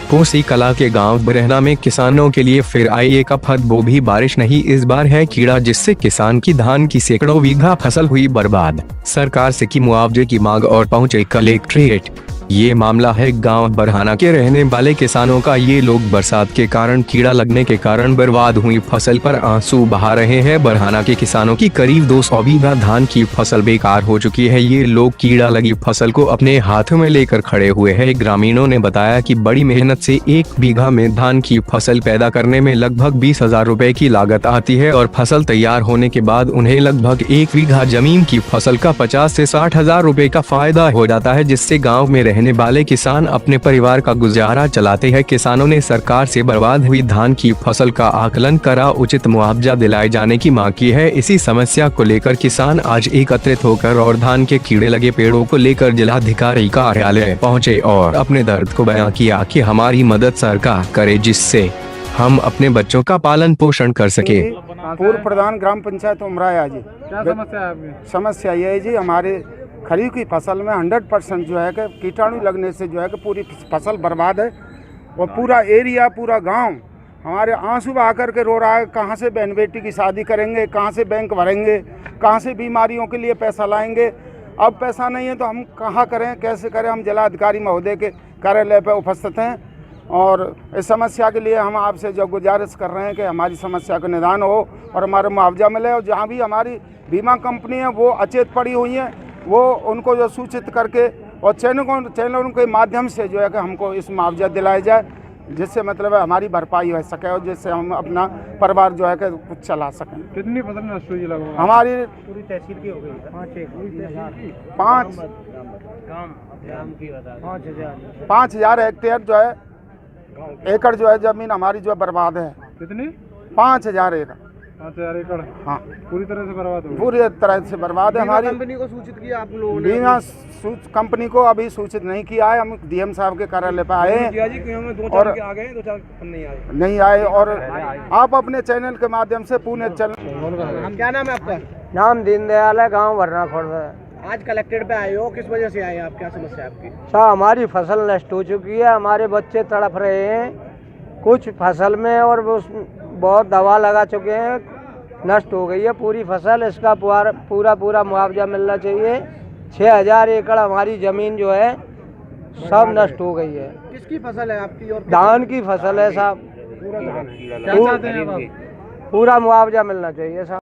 कोसी कला के गांव बरहना में किसानों के लिए फिर आई एक आफत, वो भी बारिश नहीं, इस बार है कीड़ा, जिससे किसान की धान की सैकड़ों बीघा फसल हुई बर्बाद। सरकार से की मुआवजे की मांग और पहुंचे कलेक्ट्रेट। ये मामला है गांव बरहाना के रहने वाले किसानों का। ये लोग बरसात के कारण कीड़ा लगने के कारण बर्बाद हुई फसल पर आंसू बहा रहे हैं। बरहाना के किसानों की करीब 200 बीघा धान की फसल बेकार हो चुकी है। ये लोग कीड़ा लगी फसल को अपने हाथों में लेकर खड़े हुए हैं। ग्रामीणों ने बताया कि बड़ी मेहनत से 1 बीघा में धान की फसल पैदा करने में लगभग 20,000 रुपए की लागत आती है और फसल तैयार होने के बाद उन्हें लगभग 1 बीघा जमीन की फसल का 50 से 60,000 रुपए का फायदा हो जाता है, जिससे गाँव में रहने वाले किसान अपने परिवार का गुजारा चलाते हैं। किसानों ने सरकार से बर्बाद हुई धान की फसल का आकलन करा उचित मुआवजा दिलाए जाने की मांग की है। इसी समस्या को लेकर किसान आज एकत्रित होकर और धान के कीड़े लगे पेड़ों को लेकर जिलाधिकारी कार्यालय पहुंचे और अपने दर्द को बयां किया कि हमारी मदद सरकार करे, जिससे हम अपने बच्चों का पालन पोषण कर सके। पूर्व प्रधान ग्राम पंचायत उमराया जी, क्या समस्या है आपकी? समस्या ये है जी, हमारे खरीफ की फसल में 100% जो है कि कीटाणु लगने से जो है कि पूरी फसल बर्बाद है और पूरा एरिया, पूरा गांव हमारे आंसू बहा करके रो रहा है। कहां से बहन बेटी की शादी करेंगे, कहां से बैंक भरेंगे, कहां से बीमारियों के लिए पैसा लाएंगे। अब पैसा नहीं है तो हम कहाँ करें, कैसे करें। हम जिलाधिकारी महोदय के कार्यालय पर उपस्थित हैं और इस समस्या के लिए हम आपसे जो गुजारिश कर रहे हैं कि हमारी समस्या का निदान हो और हमारा मुआवजा मिले। और जहाँ भी हमारी बीमा कंपनी है वो अचेत पड़ी हुई हैं, वो उनको जो सूचित करके और चैनलों के माध्यम से जो है कि हमको इस मुआवजा दिलाया जाए, जिससे मतलब है हमारी भरपाई हो सके और जिससे हम अपना परिवार जो है कि कुछ चला सकें। कितनी फसल नष्ट हुई लगभग? हमारी पूरी तहसील की हो गई 5,000 हेक्टेयर जो है एकड़ जो है जमीन हमारी जो है बर्बाद है। कितनी? 5,000 एकड़। 5,000 एकड़? हाँ, पूरी तरह से बर्बाद हो गई। पूरी तरह से बर्बाद है। हमारी कंपनी को सूचित किया आप लोगों ने? बीमा कंपनी को अभी सूचित नहीं किया है। हम डीएम साहब के कार्यालय पर आए हैं और नहीं आए और आप अपने चैनल के माध्यम से पुणे चैनल। क्या नाम है आपका? नाम दीनदयाल है, गांव बरना खुर्द है। आज कलेक्ट्रेट पे आए हो, किस वजह से आए आप? क्या समस्या है आपकी? साहब हमारी फसल नष्ट हो चुकी है, हमारे बच्चे तड़प रहे हैं कुछ फसल में और बहुत दवा लगा चुके हैं, नष्ट हो गई है पूरी फसल। इसका पूरा मुआवजा मिलना चाहिए। 6,000 एकड़ हमारी ज़मीन जो है सब नष्ट हो गई है। किसकी फसल है आपकी? और धान की फसल है साहब। क्या चाहते हैं आप? पूरा मुआवजा मिलना चाहिए साहब।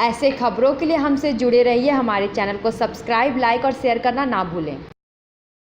ऐसे खबरों के लिए हमसे जुड़े रहिए। हमारे चैनल को सब्सक्राइब, लाइक और शेयर करना ना भूलें।